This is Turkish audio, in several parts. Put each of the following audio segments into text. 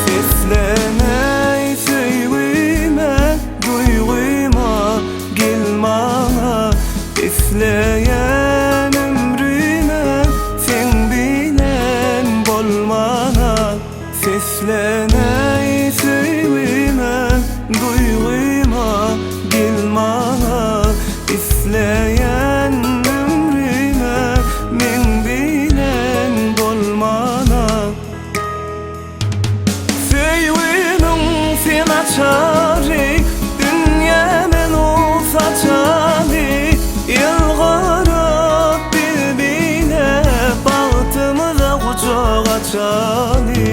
Sesleney söyleme, duyguma gelmana. İsleyen ömrüme sen bilen bolmana. Sesleney söyleme, duyguma gelmana. İsleyen ömrüme men bilen bolmana. Sen açarı dünya men olsa çali. Yılgara birbirine baktığımda kucak açali.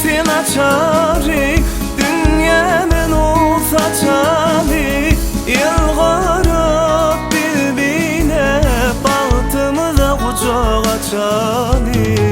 Sen açarı dünya men olsa çali. Yılgara birbirine baktığımda kucak açali.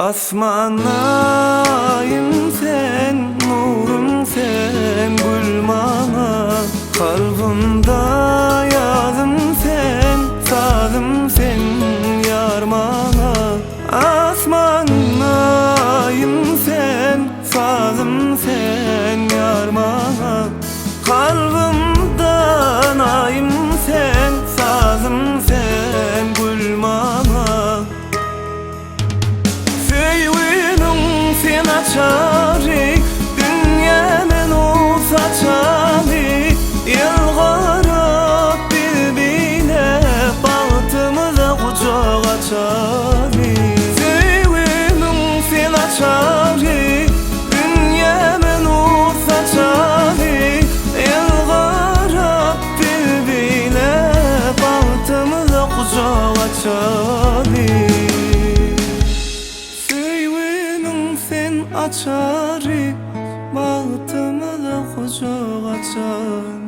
Asmanayım sen, nurum sen, gülmana. Kalbimda yazım sen, sazım sen, yarmana. Asmanayım sen, sazım sen, yarmana. Kalbimda nayım sen, sazım sen, gülmana. Sen açarı dünya men olsa çali. Yılgara birbirine baktığımda kucak açali. Sen açarı dünya men olsa çali. Yılgara birbirine baktığımda kucak açali. Açarı, bağıtımı da kucak açar.